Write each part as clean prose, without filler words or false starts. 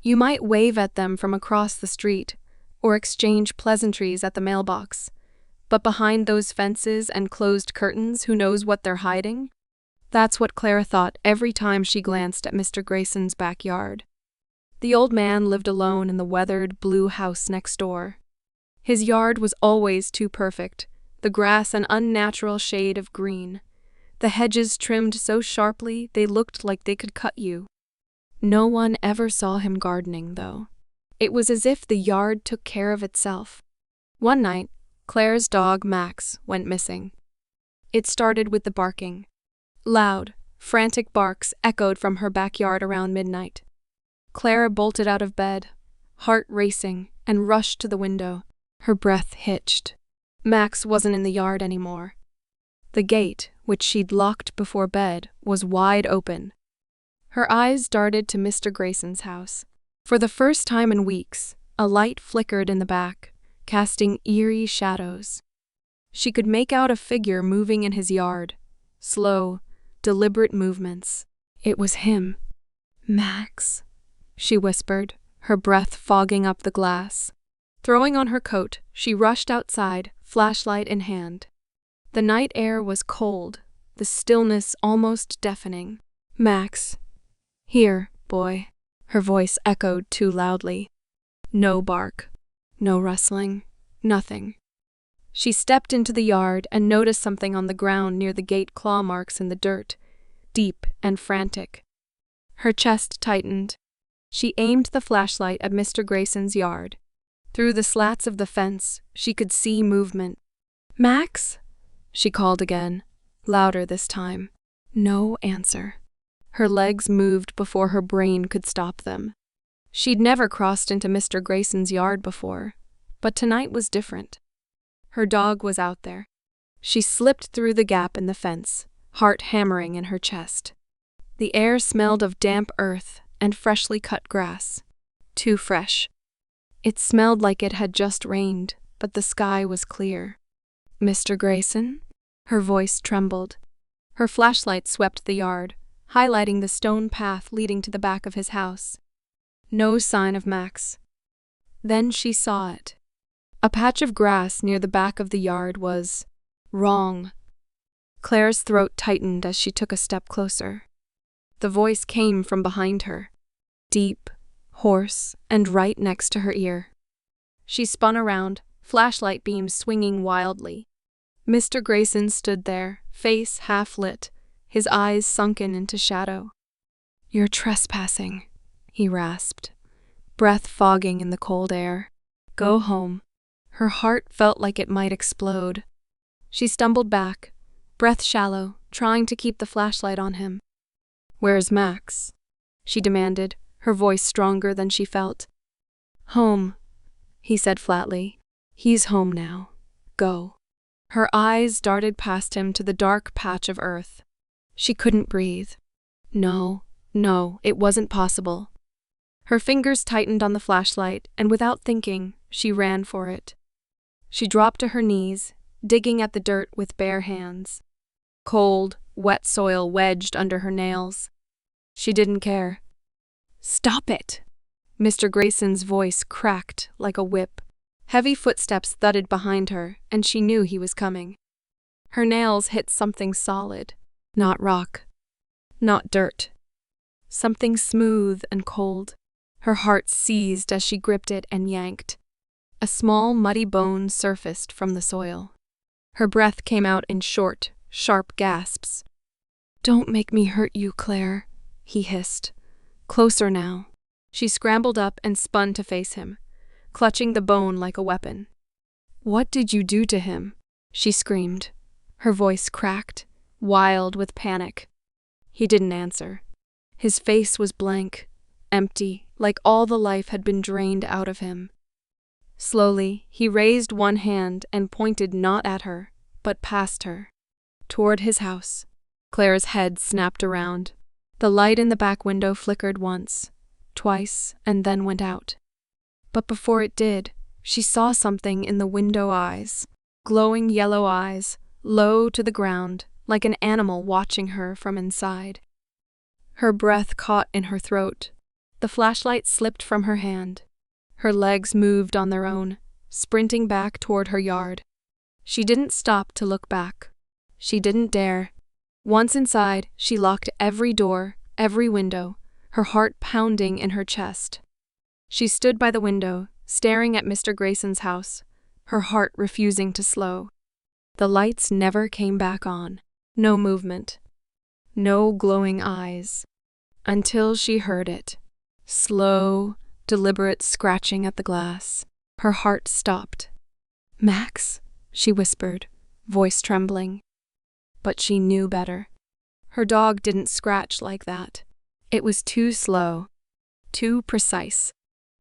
You might wave at them from across the street or exchange pleasantries at the mailbox, but behind those fences and closed curtains, who knows what they're hiding? That's what Clara thought every time she glanced at Mr. Grayson's backyard. The old man lived alone in the weathered blue house next door. His yard was always too perfect, the grass an unnatural shade of green, the hedges trimmed so sharply they looked like they could cut you. No one ever saw him gardening, though. It was as if the yard took care of itself. One night, Claire's dog Max went missing. It started with the barking. Loud, frantic barks echoed from her backyard around midnight. Clara bolted out of bed, heart racing, and rushed to the window. Her breath hitched. Max wasn't in the yard anymore. The gate, which she'd locked before bed, was wide open. Her eyes darted to Mr. Grayson's house. For the first time in weeks, a light flickered in the back, casting eerie shadows. She could make out a figure moving in his yard, slow, deliberate movements. It was him. "Max," she whispered, her breath fogging up the glass. Throwing on her coat, she rushed outside, flashlight in hand. The night air was cold, the stillness almost deafening. "Max. Here, boy." Her voice echoed too loudly. No bark, no rustling, nothing. She stepped into the yard and noticed something on the ground near the gate, claw marks in the dirt, deep and frantic. Her chest tightened. She aimed the flashlight at Mr. Grayson's yard. Through the slats of the fence, she could see movement. "Max?" she called again, louder this time. No answer. Her legs moved before her brain could stop them. She'd never crossed into Mr. Grayson's yard before, but tonight was different. Her dog was out there. She slipped through the gap in the fence, heart hammering in her chest. The air smelled of damp earth and freshly cut grass. Too fresh. It smelled like it had just rained, but the sky was clear. "Mr. Grayson?" Her voice trembled. Her flashlight swept the yard, highlighting the stone path leading to the back of his house. No sign of Max. Then she saw it. A patch of grass near the back of the yard was wrong. Claire's throat tightened as she took a step closer. The voice came from behind her, deep, hoarse, and right next to her ear. She spun around, flashlight beams swinging wildly. Mr. Grayson stood there, face half lit, his eyes sunken into shadow. "You're trespassing," he rasped, breath fogging in the cold air. "Go home." Her heart felt like it might explode. She stumbled back, breath shallow, trying to keep the flashlight on him. "Where's Max?" she demanded, her voice stronger than she felt. "Home," he said flatly. "He's home now. Go." Her eyes darted past him to the dark patch of earth. She couldn't breathe. No, it wasn't possible. Her fingers tightened on the flashlight, and without thinking, she ran for it. She dropped to her knees, digging at the dirt with bare hands. Cold, wet soil wedged under her nails. She didn't care. "Stop it!" Mr. Grayson's voice cracked like a whip. Heavy footsteps thudded behind her, and she knew he was coming. Her nails hit something solid. Not rock. Not dirt. Something smooth and cold. Her heart seized as she gripped it and yanked. A small, muddy bone surfaced from the soil. Her breath came out in short, sharp gasps. "Don't make me hurt you, Claire," he hissed. Closer now. She scrambled up and spun to face him, clutching the bone like a weapon. "What did you do to him?" she screamed. Her voice cracked, wild with panic. He didn't answer. His face was blank, empty, like all the life had been drained out of him. Slowly, he raised one hand and pointed not at her, but past her, toward his house. Claire's head snapped around. The light in the back window flickered once, twice, and then went out. But before it did, she saw something in the window eyes. Glowing yellow eyes, low to the ground, like an animal watching her from inside. Her breath caught in her throat. The flashlight slipped from her hand. Her legs moved on their own, sprinting back toward her yard. She didn't stop to look back. She didn't dare. Once inside, she locked every door, every window, her heart pounding in her chest. She stood by the window, staring at Mr. Grayson's house, her heart refusing to slow. The lights never came back on. No movement. No glowing eyes. Until she heard it. Slow, deliberate scratching at the glass. Her heart stopped. "Max," she whispered, voice trembling. But she knew better. Her dog didn't scratch like that. It was too slow, too precise.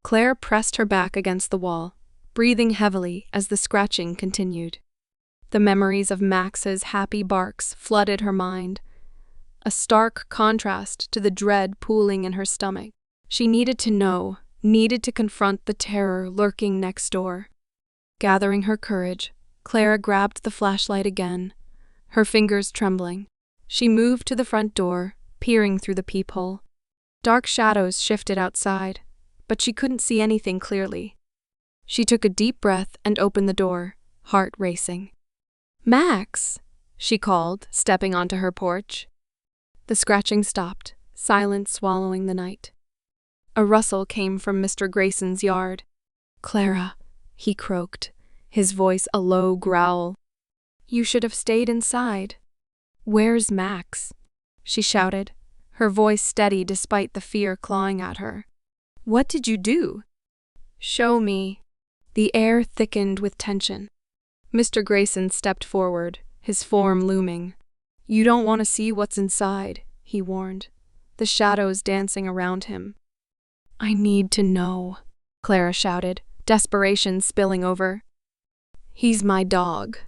Claire pressed her back against the wall, breathing heavily as the scratching continued. The memories of Max's happy barks flooded her mind, a stark contrast to the dread pooling in her stomach. She needed to know, needed to confront the terror lurking next door. Gathering her courage, Clara grabbed the flashlight again, her fingers trembling. She moved to the front door, peering through the peephole. Dark shadows shifted outside, but she couldn't see anything clearly. She took a deep breath and opened the door, heart racing. "Max!" she called, stepping onto her porch. The scratching stopped, silence swallowing the night. A rustle came from Mr. Grayson's yard. "Clara," he croaked, his voice a low growl. "You should have stayed inside." "Where's Max?" she shouted, her voice steady despite the fear clawing at her. "What did you do?" "Show me." The air thickened with tension. Mr. Grayson stepped forward, his form looming. "You don't want to see what's inside," he warned, the shadows dancing around him. "I need to know," Clara shouted, desperation spilling over. "He's my dog."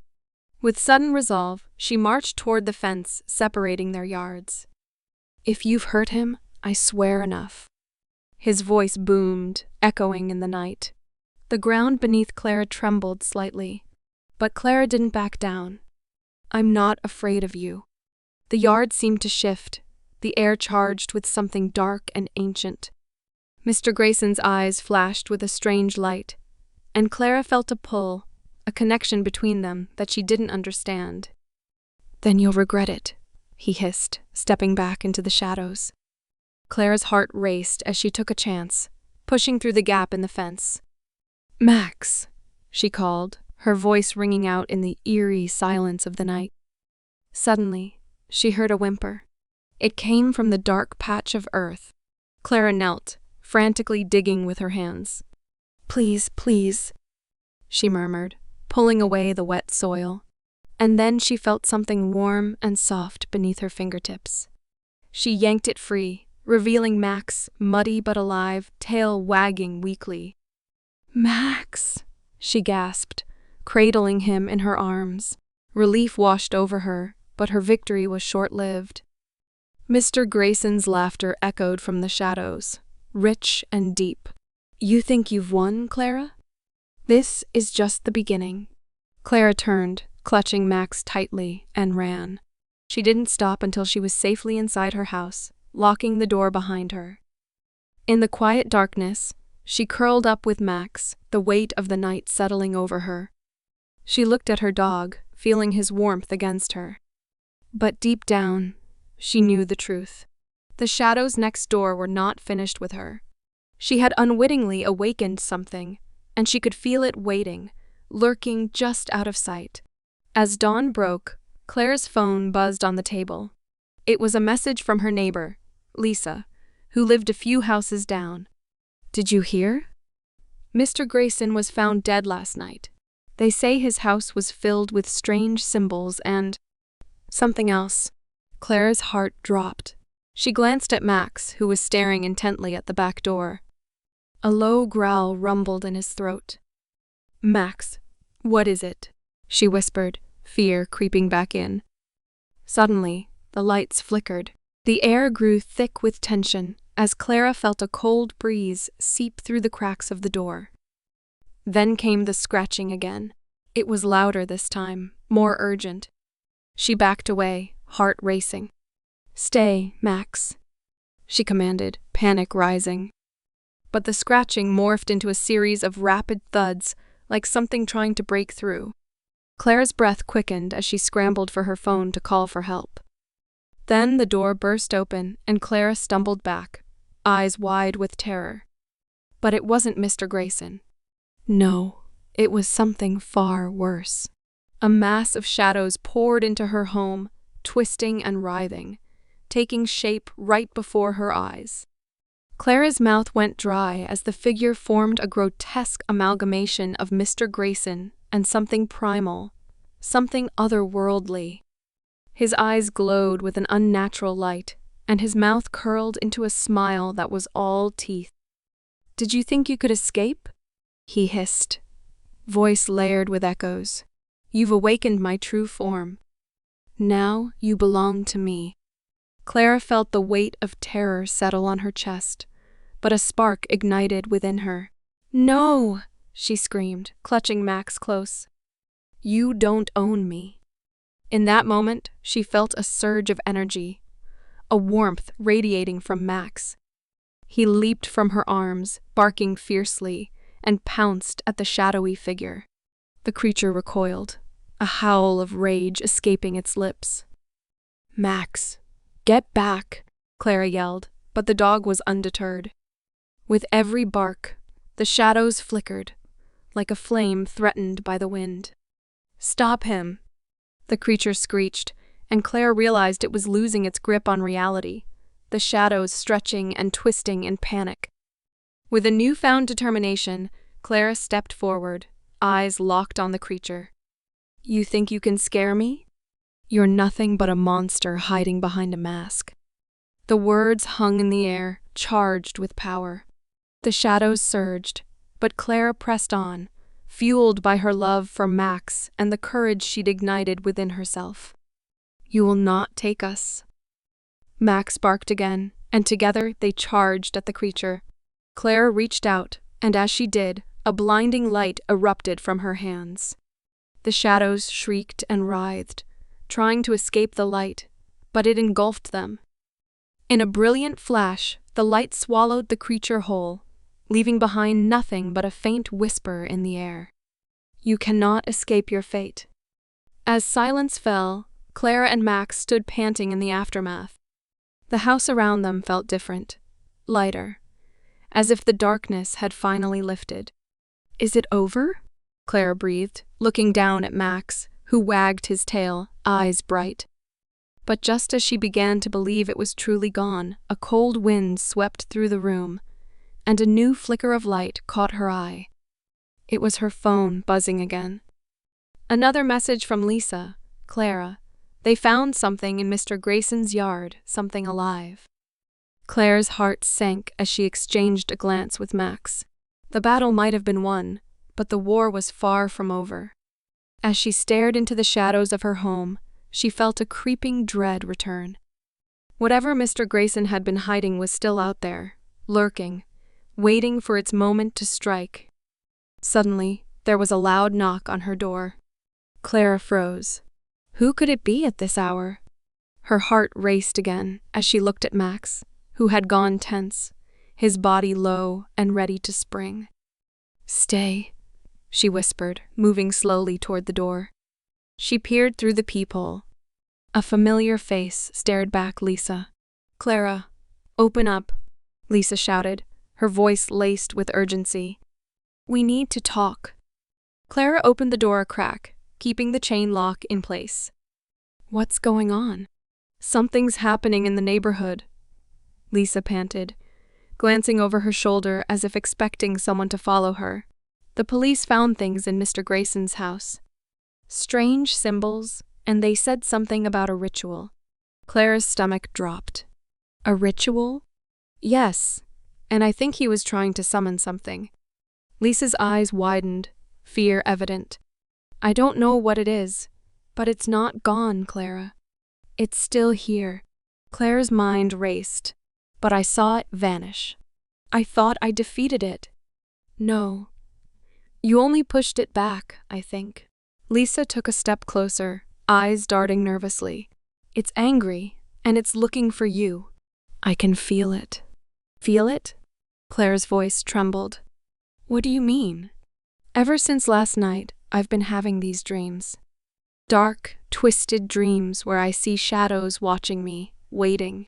With sudden resolve, she marched toward the fence separating their yards. "If you've hurt him, I swear enough." His voice boomed, echoing in the night. The ground beneath Clara trembled slightly, but Clara didn't back down. "I'm not afraid of you." The yard seemed to shift, the air charged with something dark and ancient. Mr. Grayson's eyes flashed with a strange light, and Clara felt a pull, a connection between them that she didn't understand. "Then you'll regret it," he hissed, stepping back into the shadows. Clara's heart raced as she took a chance, pushing through the gap in the fence. "Max," she called, her voice ringing out in the eerie silence of the night. Suddenly, she heard a whimper. It came from the dark patch of earth. Clara knelt, frantically digging with her hands. "Please, please," she murmured, pulling away the wet soil. And then she felt something warm and soft beneath her fingertips. She yanked it free, revealing Max, muddy but alive, tail wagging weakly. "Max," she gasped, cradling him in her arms. Relief washed over her, but her victory was short-lived. Mr. Grayson's laughter echoed from the shadows, rich and deep. "You think you've won, Clara? This is just the beginning." Clara turned, clutching Max tightly, and ran. She didn't stop until she was safely inside her house, locking the door behind her. In the quiet darkness, she curled up with Max, the weight of the night settling over her. She looked at her dog, feeling his warmth against her. But deep down, she knew the truth. The shadows next door were not finished with her. She had unwittingly awakened something, and she could feel it waiting, lurking just out of sight. As dawn broke, Claire's phone buzzed on the table. It was a message from her neighbor, Lisa, who lived a few houses down. "Did you hear? Mr. Grayson was found dead last night. They say his house was filled with strange symbols and something else." Claire's heart dropped. She glanced at Max, who was staring intently at the back door. A low growl rumbled in his throat. "Max, what is it?" she whispered, fear creeping back in. Suddenly, the lights flickered. The air grew thick with tension as Clara felt a cold breeze seep through the cracks of the door. Then came the scratching again. It was louder this time, more urgent. She backed away, heart racing. "Stay, Max," she commanded, panic rising. but the scratching morphed into a series of rapid thuds, like something trying to break through. Claire's breath quickened as she scrambled for her phone to call for help. Then the door burst open and Clara stumbled back, eyes wide with terror. But it wasn't Mr. Grayson. No, it was something far worse. A mass of shadows poured into her home, twisting and writhing, taking shape right before her eyes. Clara's mouth went dry as the figure formed a grotesque amalgamation of Mr. Grayson and something primal, something otherworldly. His eyes glowed with an unnatural light, and his mouth curled into a smile that was all teeth. "Did you think you could escape?" he hissed, voice layered with echoes. "You've awakened my true form. Now you belong to me." Clara felt the weight of terror settle on her chest, but a spark ignited within her. "No!" she screamed, clutching Max close. "You don't own me." In that moment, she felt a surge of energy, a warmth radiating from Max. He leaped from her arms, barking fiercely, and pounced at the shadowy figure. The creature recoiled, a howl of rage escaping its lips. "Max, get back!" Clara yelled, but the dog was undeterred. With every bark, the shadows flickered, like a flame threatened by the wind. "Stop him!" the creature screeched, and Claire realized it was losing its grip on reality, the shadows stretching and twisting in panic. With a newfound determination, Clara stepped forward, eyes locked on the creature. "You think you can scare me? You're nothing but a monster hiding behind a mask." The words hung in the air, charged with power. The shadows surged, but Clara pressed on, fueled by her love for Max and the courage she'd ignited within herself. "You will not take us." Max barked again, and together they charged at the creature. Clara reached out, and as she did, a blinding light erupted from her hands. The shadows shrieked and writhed, trying to escape the light, but it engulfed them. In a brilliant flash, the light swallowed the creature whole, leaving behind nothing but a faint whisper in the air. "You cannot escape your fate." As silence fell, Clara and Max stood panting in the aftermath. The house around them felt different, lighter, as if the darkness had finally lifted. "Is it over?" Clara breathed, looking down at Max, who wagged his tail, eyes bright. But just as she began to believe it was truly gone, a cold wind swept through the room, and a new flicker of light caught her eye. It was her phone buzzing again. Another message from Lisa, Clara. They found something in Mr. Grayson's yard, something alive. Claire's heart sank as she exchanged a glance with Max. The battle might have been won, but the war was far from over. As she stared into the shadows of her home, she felt a creeping dread return. Whatever Mr. Grayson had been hiding was still out there, lurking, waiting for its moment to strike. Suddenly, there was a loud knock on her door. Clara froze. Who could it be at this hour? Her heart raced again as she looked at Max, who had gone tense, his body low and ready to spring. "Stay," she whispered, moving slowly toward the door. She peered through the peephole. A familiar face stared back Lisa. "Clara, open up," Lisa shouted, her voice laced with urgency. "We need to talk." Clara opened the door a crack, keeping the chain lock in place. "What's going on?" "Something's happening in the neighborhood," Lisa panted, glancing over her shoulder as if expecting someone to follow her. "The police found things in Mr. Grayson's house. Strange symbols, and they said something about a ritual." Clara's stomach dropped. "A ritual?" "Yes, and I think he was trying to summon something." Lisa's eyes widened, fear evident. "I don't know what it is, but it's not gone, Clara. It's still here." Clara's mind raced, but I saw it vanish. "I thought I defeated it." "No. You only pushed it back, I think." Lisa took a step closer, eyes darting nervously. "It's angry, and it's looking for you. I can feel it." "Feel it?" Claire's voice trembled. What do you mean? Ever since last night, I've been having these dreams. Dark, twisted dreams where I see shadows watching me, waiting.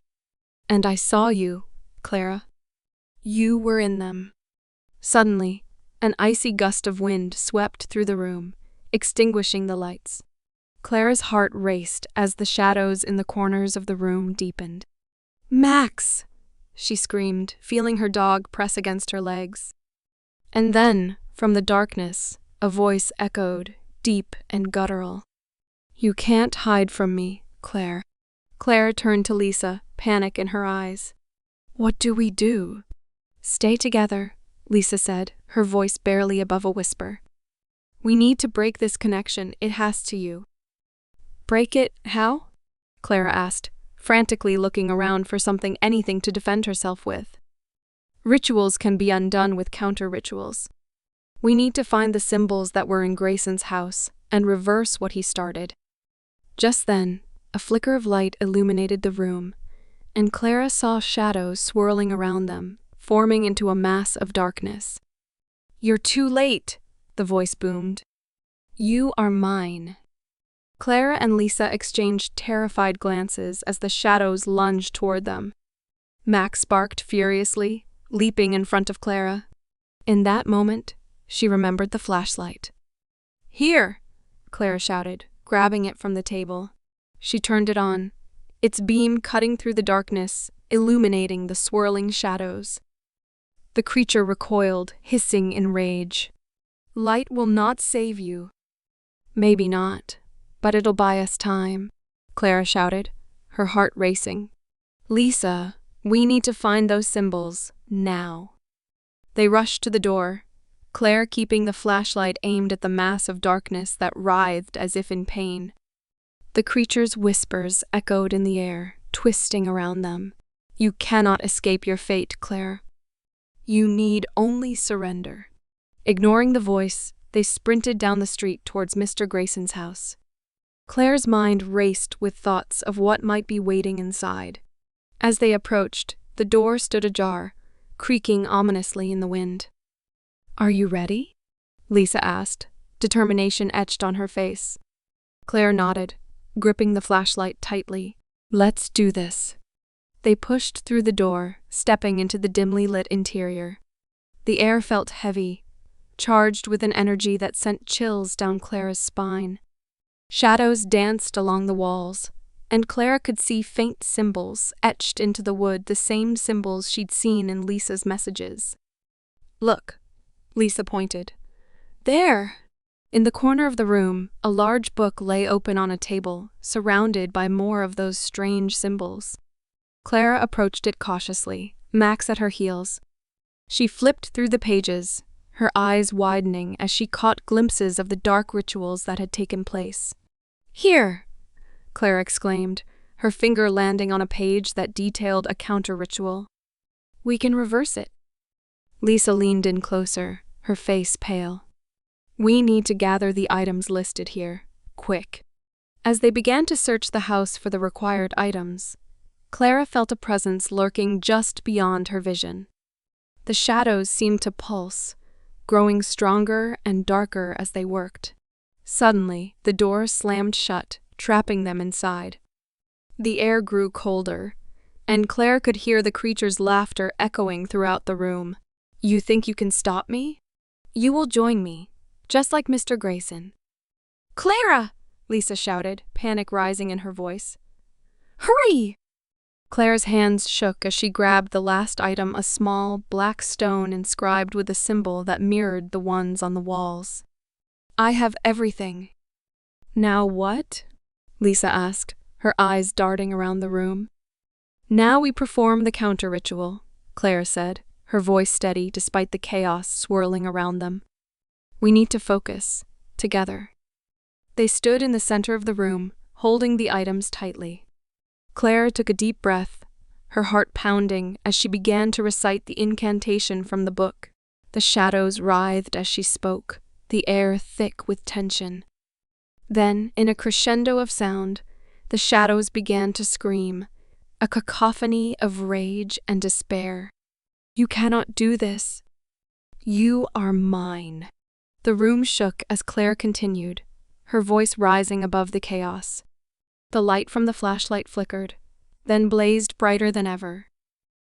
And I saw you, Clara. You were in them. Suddenly, an icy gust of wind swept through the room, extinguishing the lights. Clara's heart raced as the shadows in the corners of the room deepened. Max! She screamed, feeling her dog press against her legs. And then, from the darkness, a voice echoed, deep and guttural. You can't hide from me, Claire. Claire turned to Lisa, panic in her eyes. What do we do? Stay together, Lisa said, her voice barely above a whisper. We need to break this connection, it has to you. Break it, how? Clara asked, frantically looking around for anything to defend herself with. Rituals can be undone with counter-rituals. We need to find the symbols that were in Grayson's house and reverse what he started. Just then, a flicker of light illuminated the room, and Clara saw shadows swirling around them, forming into a mass of darkness. You're too late, the voice boomed. You are mine. Clara and Lisa exchanged terrified glances as the shadows lunged toward them. Max barked furiously, leaping in front of Clara. In that moment, she remembered the flashlight. Here! Clara shouted, grabbing it from the table. She turned it on, its beam cutting through the darkness, illuminating the swirling shadows. The creature recoiled, hissing in rage. Light will not save you. Maybe not, but it'll buy us time, Clara shouted, her heart racing. Lisa, we need to find those symbols, now. They rushed to the door, Claire keeping the flashlight aimed at the mass of darkness that writhed as if in pain. The creature's whispers echoed in the air, twisting around them. You cannot escape your fate, Claire. You need only surrender. Ignoring the voice, they sprinted down the street towards Mr. Grayson's house. Claire's mind raced with thoughts of what might be waiting inside. As they approached, the door stood ajar, creaking ominously in the wind. Are you ready? Lisa asked, determination etched on her face. Claire nodded, gripping the flashlight tightly. Let's do this. They pushed through the door, stepping into the dimly lit interior. The air felt heavy, charged with an energy that sent chills down Clara's spine. Shadows danced along the walls, and Clara could see faint symbols etched into the wood, the same symbols she'd seen in Lisa's messages. Look, Lisa pointed. There! In the corner of the room, a large book lay open on a table, surrounded by more of those strange symbols. Clara approached it cautiously, Max at her heels. She flipped through the pages, her eyes widening as she caught glimpses of the dark rituals that had taken place. Here! Clara exclaimed, her finger landing on a page that detailed a counter-ritual. We can reverse it. Lisa leaned in closer, her face pale. We need to gather the items listed here, quick. As they began to search the house for the required items, Clara felt a presence lurking just beyond her vision. The shadows seemed to pulse, growing stronger and darker as they worked. Suddenly, the door slammed shut, trapping them inside. The air grew colder, and Claire could hear the creature's laughter echoing throughout the room. You think you can stop me? You will join me, just like Mr. Grayson. Clara! Lisa shouted, panic rising in her voice. Hurry! Claire's hands shook as she grabbed the last item, a small, black stone inscribed with a symbol that mirrored the ones on the walls. I have everything. Now what? Lisa asked, her eyes darting around the room. Now we perform the counter-ritual, Claire said, her voice steady despite the chaos swirling around them. We need to focus, together. They stood in the center of the room, holding the items tightly. Claire took a deep breath, her heart pounding as she began to recite the incantation from the book. The shadows writhed as she spoke, the air thick with tension. Then, in a crescendo of sound, the shadows began to scream, a cacophony of rage and despair. You cannot do this. You are mine. The room shook as Claire continued, her voice rising above the chaos. The light from the flashlight flickered, then blazed brighter than ever.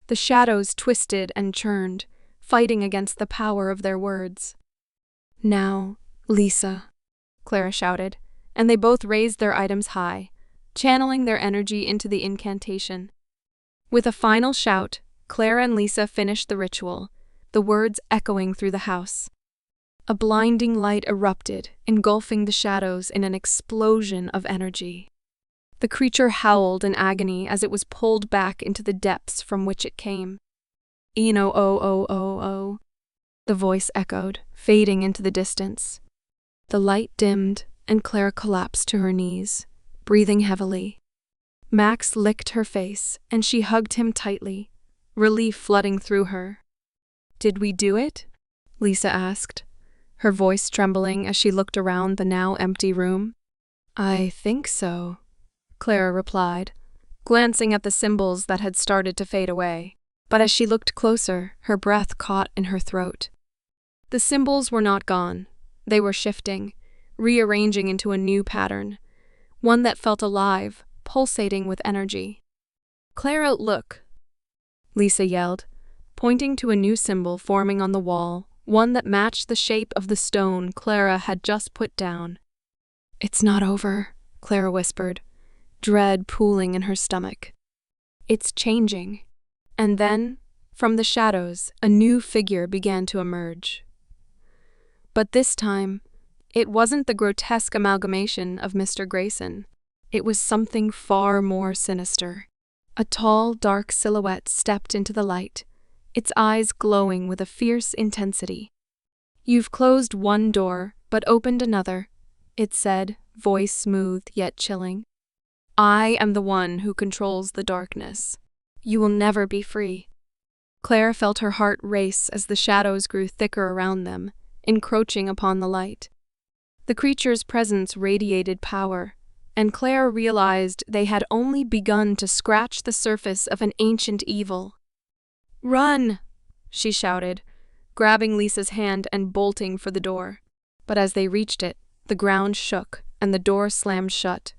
The shadows twisted and churned, fighting against the power of their words. Now, Lisa, Clara shouted, and they both raised their items high, channeling their energy into the incantation. With a final shout, Clara and Lisa finished the ritual, the words echoing through the house. A blinding light erupted, engulfing the shadows in an explosion of energy. The creature howled in agony as it was pulled back into the depths from which it came. "Eno-o-o-o-o," the voice echoed, fading into the distance. The light dimmed, and Clara collapsed to her knees, breathing heavily. Max licked her face, and she hugged him tightly, relief flooding through her. "Did we do it?" Lisa asked, her voice trembling as she looked around the now empty room. "I think so," Clara replied, glancing at the symbols that had started to fade away. But as she looked closer, her breath caught in her throat. The symbols were not gone. They were shifting, rearranging into a new pattern, one that felt alive, pulsating with energy. "Clara, look," Lisa yelled, pointing to a new symbol forming on the wall, one that matched the shape of the stone Clara had just put down. "It's not over," Clara whispered, dread pooling in her stomach. "It's changing." And then, from the shadows, a new figure began to emerge. But this time, it wasn't the grotesque amalgamation of Mr. Grayson. It was something far more sinister. A tall, dark silhouette stepped into the light, its eyes glowing with a fierce intensity. "You've closed one door, but opened another," it said, voice smooth yet chilling. "I am the one who controls the darkness. You will never be free." Claire felt her heart race as the shadows grew thicker around them, encroaching upon the light. The creature's presence radiated power, and Claire realized they had only begun to scratch the surface of an ancient evil. "Run!" she shouted, grabbing Lisa's hand and bolting for the door. But as they reached it, the ground shook and the door slammed shut,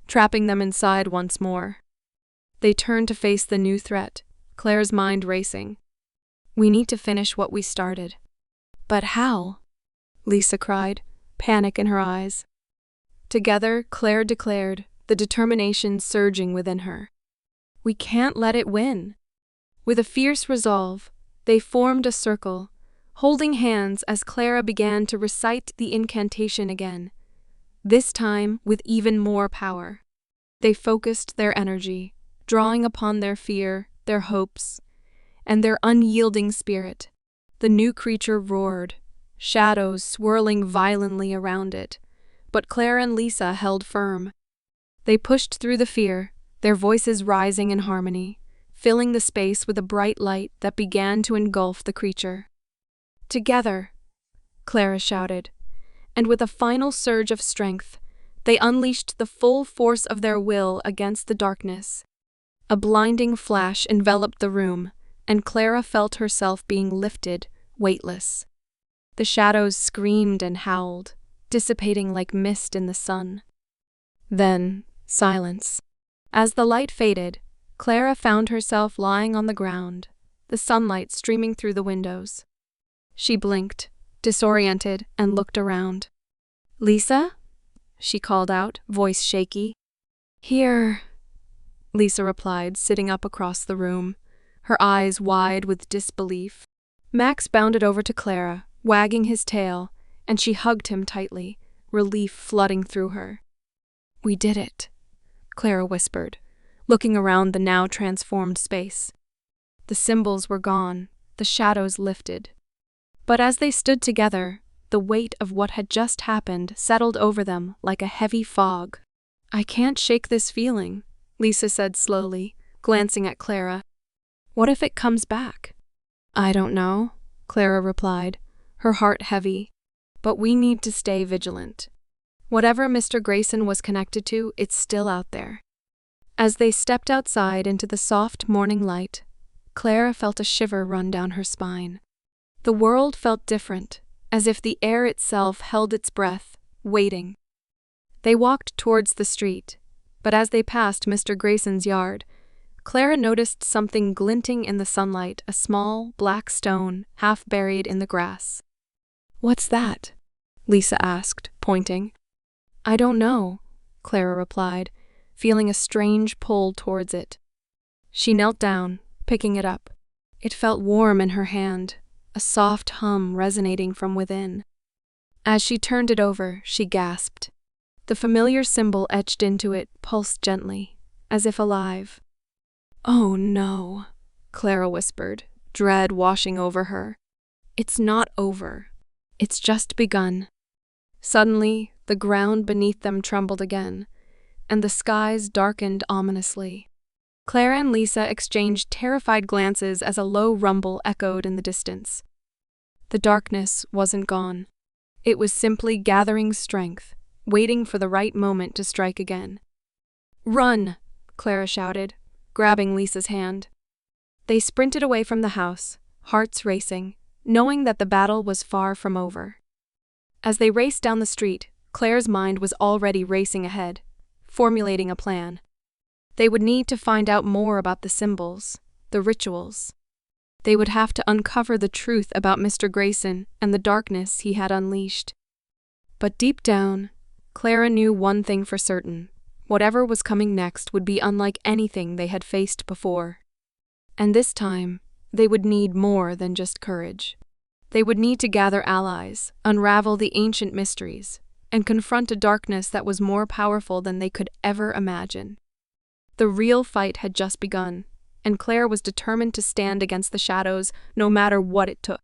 trapping them inside once more. They turned to face the new threat, Claire's mind racing. "We need to finish what we started." "But how?" Lisa cried, panic in her eyes. Together, Claire declared, the determination surging within her. "We can't let it win." With a fierce resolve, they formed a circle, holding hands as Clara began to recite the incantation again, this time with even more power. They focused their energy, drawing upon their fear, their hopes, and their unyielding spirit. The new creature roared, shadows swirling violently around it, but Claire and Lisa held firm. They pushed through the fear, their voices rising in harmony, filling the space with a bright light that began to engulf the creature. "Together," Clara shouted, and with a final surge of strength, they unleashed the full force of their will against the darkness. A blinding flash enveloped the room, and Clara felt herself being lifted, weightless. The shadows screamed and howled, dissipating like mist in the sun. Then, silence. As the light faded, Clara found herself lying on the ground, the sunlight streaming through the windows. She blinked, disoriented, and looked around. "Lisa?" she called out, voice shaky. "Here," Lisa replied, sitting up across the room, her eyes wide with disbelief. Max bounded over to Clara, wagging his tail, and she hugged him tightly, relief flooding through her. "We did it," Clara whispered, looking around the now transformed space. The symbols were gone, the shadows lifted. But as they stood together, the weight of what had just happened settled over them like a heavy fog. "I can't shake this feeling," Lisa said slowly, glancing at Clara. "What if it comes back?" "I don't know," Clara replied, her heart heavy. "But we need to stay vigilant. Whatever Mr. Grayson was connected to, it's still out there." As they stepped outside into the soft morning light, Clara felt a shiver run down her spine. The world felt different, as if the air itself held its breath, waiting. They walked towards the street, but as they passed Mr. Grayson's yard, Clara noticed something glinting in the sunlight, a small, black stone, half buried in the grass. "What's that?" Lisa asked, pointing. "I don't know," Clara replied, feeling a strange pull towards it. She knelt down, picking it up. It felt warm in her hand, a soft hum resonating from within. As she turned it over, she gasped. The familiar symbol etched into it pulsed gently, as if alive. "Oh no," Clara whispered, dread washing over her. "It's not over. It's just begun." Suddenly, the ground beneath them trembled again, and the skies darkened ominously. Clara and Lisa exchanged terrified glances as a low rumble echoed in the distance. The darkness wasn't gone. It was simply gathering strength, waiting for the right moment to strike again. "Run!" Clara shouted, grabbing Lisa's hand. They sprinted away from the house, hearts racing, knowing that the battle was far from over. As they raced down the street, Claire's mind was already racing ahead, formulating a plan. They would need to find out more about the symbols, the rituals. They would have to uncover the truth about Mr. Grayson and the darkness he had unleashed. But deep down, Clara knew one thing for certain. Whatever was coming next would be unlike anything they had faced before. And this time, they would need more than just courage. They would need to gather allies, unravel the ancient mysteries, and confront a darkness that was more powerful than they could ever imagine. The real fight had just begun, and Claire was determined to stand against the shadows no matter what it took.